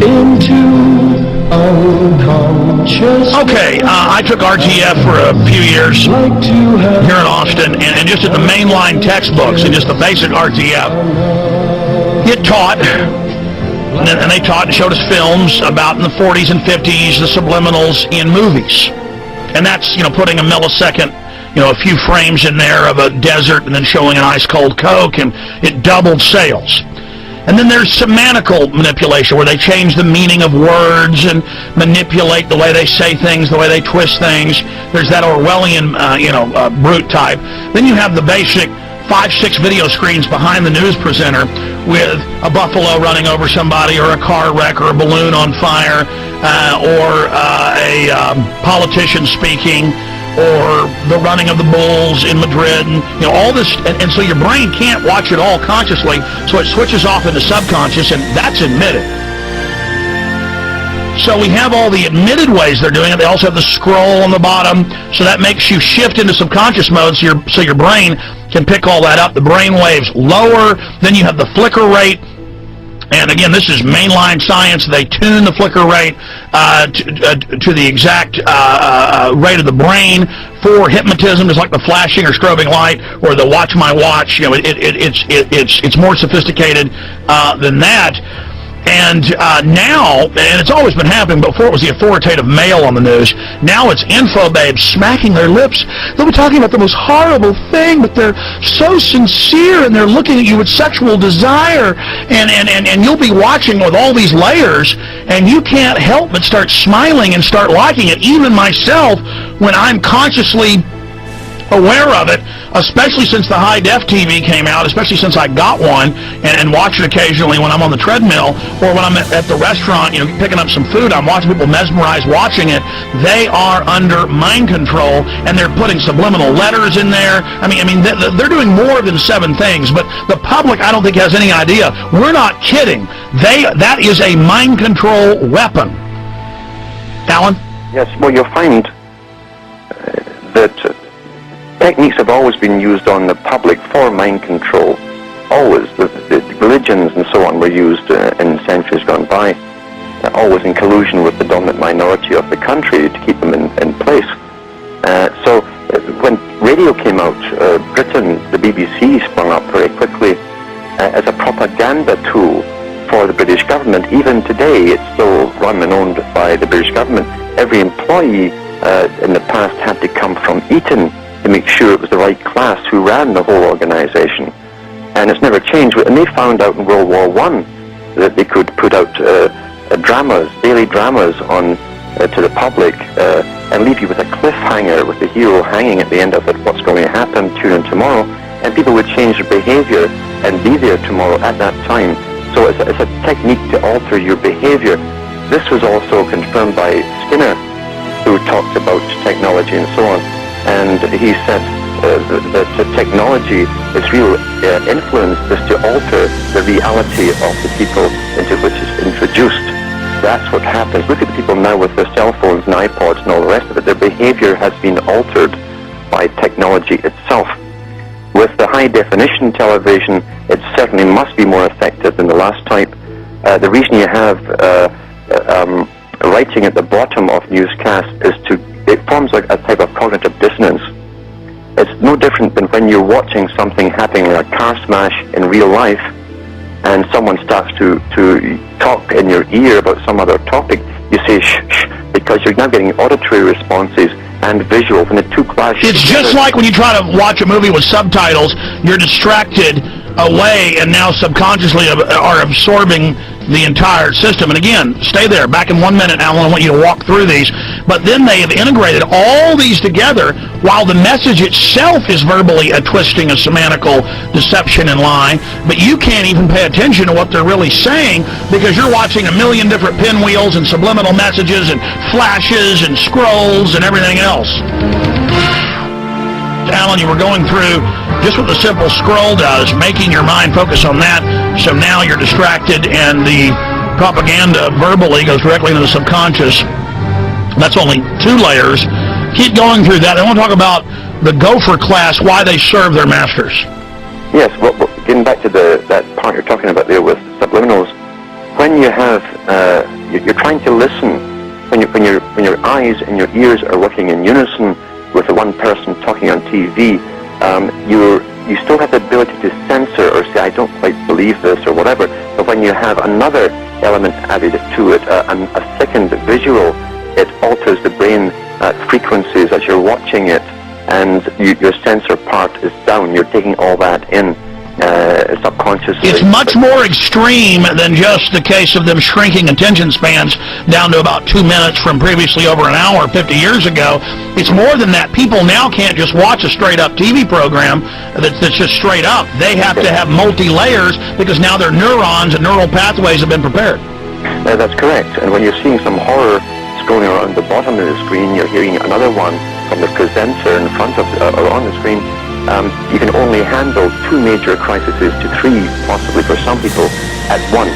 into unconscious. Okay, I took RTF for a few years here in Austin, and just in the mainline textbooks and just the basic RTF, it taught, and they taught and showed us films about in the 40s and 50s, the subliminals in movies. And that's, putting a millisecond, a few frames in there of a desert and then showing an ice-cold Coke, and it doubled sales. And then there's semantical manipulation, where they change the meaning of words and manipulate the way they say things, the way they twist things. There's that Orwellian, brute type. Then you have the basic 5-6 video screens behind the news presenter with a buffalo running over somebody, or a car wreck, or a balloon on fire, or a politician speaking, or the running of the bulls in Madrid, and all this, and so your brain can't watch it all consciously, so it switches off into subconscious, and that's admitted. So we have all the admitted ways they're doing it. They also have the scroll on the bottom, so that makes you shift into subconscious mode, so your brain can pick all that up. The brain waves lower, then you have the flicker rate. And again, this is mainline science. They tune the flicker rate to the exact rate of the brain for hypnotism, just like the flashing or strobing light or the watch my watch. It's more sophisticated than that. And now, and it's always been happening, but before it was the authoritative male on the news, now it's info babes smacking their lips. They'll be talking about the most horrible thing, but they're so sincere, and they're looking at you with sexual desire, and you'll be watching with all these layers, and you can't help but start smiling and start liking it. Even myself, when I'm consciously aware of it, especially since the high-def TV came out, especially since I got one and watch it occasionally when I'm on the treadmill, or when I'm at the restaurant, picking up some food, I'm watching people mesmerized watching it. They are under mind control, and they're putting subliminal letters in there. I mean, they're doing more than 7 things, but the public, I don't think, has any idea. We're not kidding. That is a mind control weapon. Alan? Yes, well, you'll find that techniques have always been used on the public for mind control. Always. The religions and so on were used in centuries gone by, always in collusion with the dominant minority of the country to keep them in place. So when radio came out, Britain, the BBC sprung up very quickly as a propaganda tool for the British government. Even today, it's still run and owned by the British government. Every employee in the past had to come from Eton to make sure it was the right class who ran the whole organization. And it's never changed. And they found out in World War I that they could put out dramas, daily dramas on to the public, and leave you with a cliffhanger with the hero hanging at the end of it, what's going to happen, tune in tomorrow, and people would change their behavior and be there tomorrow at that time. So it's a technique to alter your behavior. This was also confirmed by Skinner, who talked about technology and so on. And he said that technology, its real influence is to alter the reality of the people into which it's introduced. That's what happens. Look at the people now with their cell phones and iPods and all the rest of it. Their behavior has been altered by technology itself. With the high-definition television, it certainly must be more effective than the last type. The reason you have writing at the bottom of newscasts is it forms like a type of cognitive dissonance. It's no different than when you're watching something happening, like a car smash in real life, and someone starts to talk in your ear about some other topic. You say shh, shh, because you're now getting auditory responses and visual when the two clash. It's together. Just like when you try to watch a movie with subtitles, you're distracted away, and now subconsciously are absorbing the entire system. And again, stay there. Back in 1 minute, Alan, I want you to walk through these. But then they have integrated all these together, while the message itself is verbally a twisting, a semantical deception and lie. But you can't even pay attention to what they're really saying, because you're watching a million different pinwheels and subliminal messages and flashes and scrolls and everything else. Alan, you were going through just what the simple scroll does, making your mind focus on that, so now you're distracted, and the propaganda verbally goes directly into the subconscious. That's only 2 layers. Keep going through that. I want to talk about the gopher class, why they serve their masters. Yes, well, getting back to that part you're talking about there with subliminals, when you have you're trying to listen. When your eyes and your ears are working in unison with the one person talking on TV, you still have the ability to censor or say, I don't quite believe this or whatever. But when you have another element added to it, a second visual, it alters the brain frequencies as you're watching it, and your sensor part is down. You're taking all that in subconsciously. It's much more extreme than just the case of them shrinking attention spans down to about 2 minutes from previously over an hour 50 years ago. It's more than that. People now can't just watch a straight-up TV program that's just straight up. They have to have multi-layers because now their neurons and neural pathways have been prepared. That's correct. And when you're seeing some horror scrolling around the bottom of the screen, you're hearing another one from the presenter in front of or on the screen. You can only handle 2 major crises to 3, possibly for some people, at once.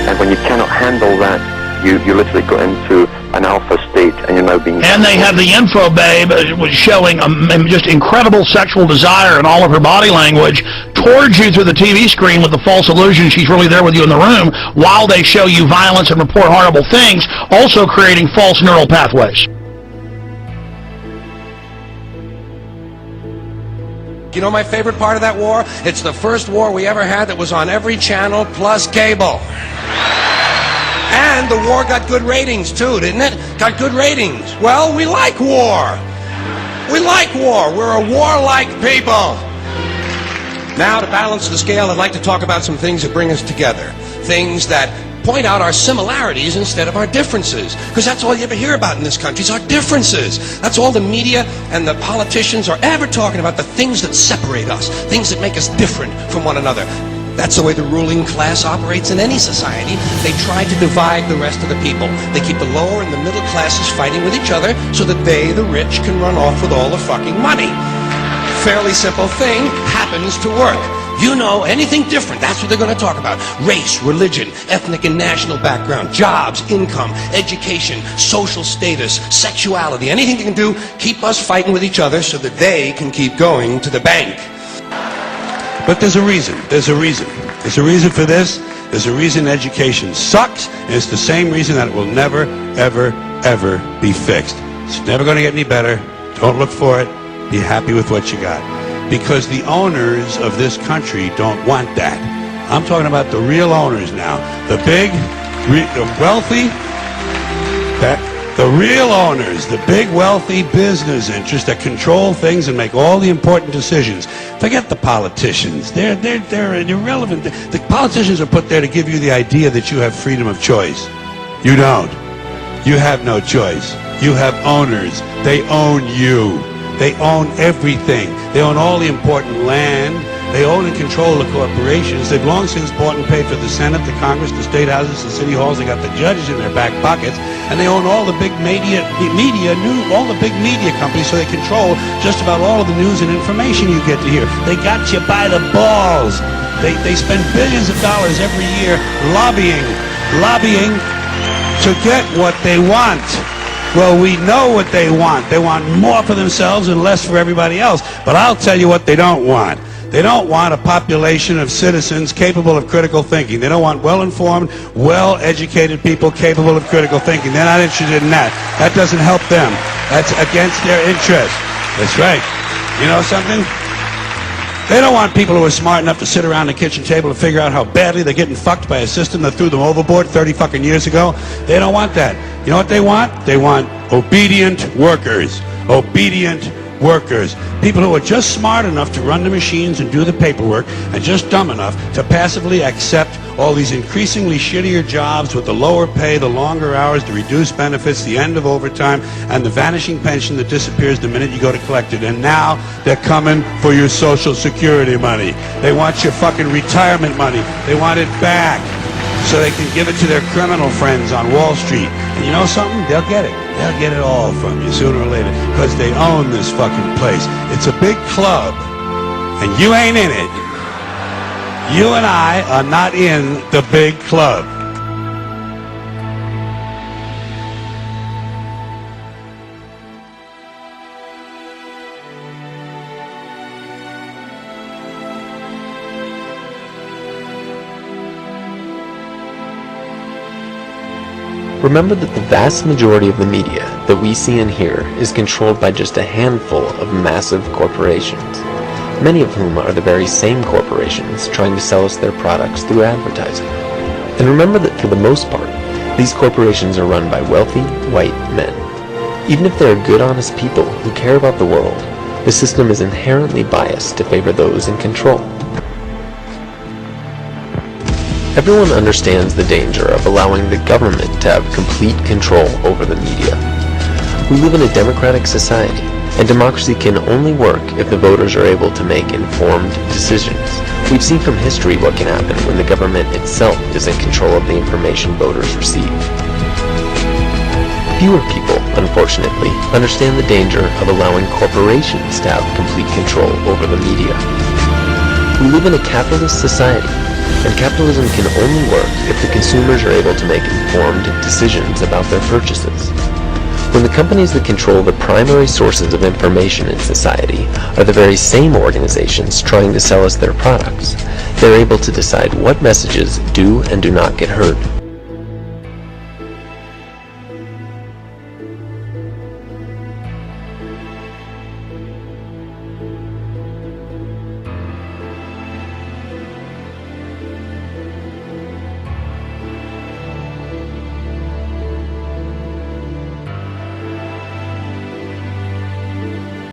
And when you cannot handle that, you literally go into an alpha state, and you're now being... And they have the info babe showing just incredible sexual desire in all of her body language towards you through the TV screen with the false illusion she's really there with you in the room, while they show you violence and report horrible things, also creating false neural pathways. You know my favorite part of that war? It's the first war we ever had that was on every channel plus cable. And the war got good ratings too, didn't it? Got good ratings. Well, we like war. We like war. We're a warlike people. Now, to balance the scale, I'd like to talk about some things that bring us together. Things that point out our similarities instead of our differences. Because that's all you ever hear about in this country is our differences. That's all the media and the politicians are ever talking about, the things that separate us, things that make us different from one another. That's the way the ruling class operates in any society. They try to divide the rest of the people. They keep the lower and the middle classes fighting with each other so that they, the rich, can run off with all the fucking money. Fairly simple thing, happens to work. You know, anything different, that's what they're going to talk about. Race, religion, ethnic and national background, jobs, income, education, social status, sexuality, anything they can do, keep us fighting with each other so that they can keep going to the bank. But there's a reason. There's a reason. There's a reason for this. There's a reason education sucks, and it's the same reason that it will never, ever, ever be fixed. It's never going to get any better. Don't look for it. Be happy with what you got. Because the owners of this country don't want that. I'm talking about the real owners now. The big, the wealthy, the real owners, the big wealthy business interests that control things and make all the important decisions. Forget the politicians. They're irrelevant. The politicians are put there to give you the idea that you have freedom of choice. You don't. You have no choice. You have owners. They own you. They own everything. They own all the important land. They own and control the corporations. They've long since bought and paid for the Senate, the Congress, the state houses, the city halls. They got the judges in their back pockets, and they own all the big all the big media companies. So they control just about all of the news and information you get to hear. They got you by the balls. They spend billions of dollars every year lobbying to get what they want. Well, we know what they want. They want more for themselves and less for everybody else. But I'll tell you what they don't want. They don't want a population of citizens capable of critical thinking. They don't want well-informed, well-educated people capable of critical thinking. They're not interested in that. That doesn't help them. That's against their interest. That's right. You know something? They don't want people who are smart enough to sit around the kitchen table and figure out how badly they're getting fucked by a system that threw them overboard 30 fucking years ago. They don't want that. You know what they want? They want obedient workers. Obedient workers. People who are just smart enough to run the machines and do the paperwork, and just dumb enough to passively accept all these increasingly shittier jobs with the lower pay, the longer hours, the reduced benefits, the end of overtime, and the vanishing pension that disappears the minute you go to collect it. And now they're coming for your Social Security money. They want your fucking retirement money. They want it back so they can give it to their criminal friends on Wall Street. And you know something? They'll get it. They'll get it all from you sooner or later because they own this fucking place. It's a big club, and you ain't in it. You and I are not in the big club. Remember that the vast majority of the media that we see and hear is controlled by just a handful of massive corporations, many of whom are the very same corporations trying to sell us their products through advertising. And remember that for the most part, these corporations are run by wealthy, white men. Even if they are good, honest people who care about the world, the system is inherently biased to favor those in control. Everyone understands the danger of allowing the government to have complete control over the media. We live in a democratic society, and democracy can only work if the voters are able to make informed decisions. We've seen from history what can happen when the government itself is in control of the information voters receive. Fewer people, unfortunately, understand the danger of allowing corporations to have complete control over the media. We live in a capitalist society, and capitalism can only work if the consumers are able to make informed decisions about their purchases. When the companies that control the primary sources of information in society are the very same organizations trying to sell us their products, they're able to decide what messages do and do not get heard.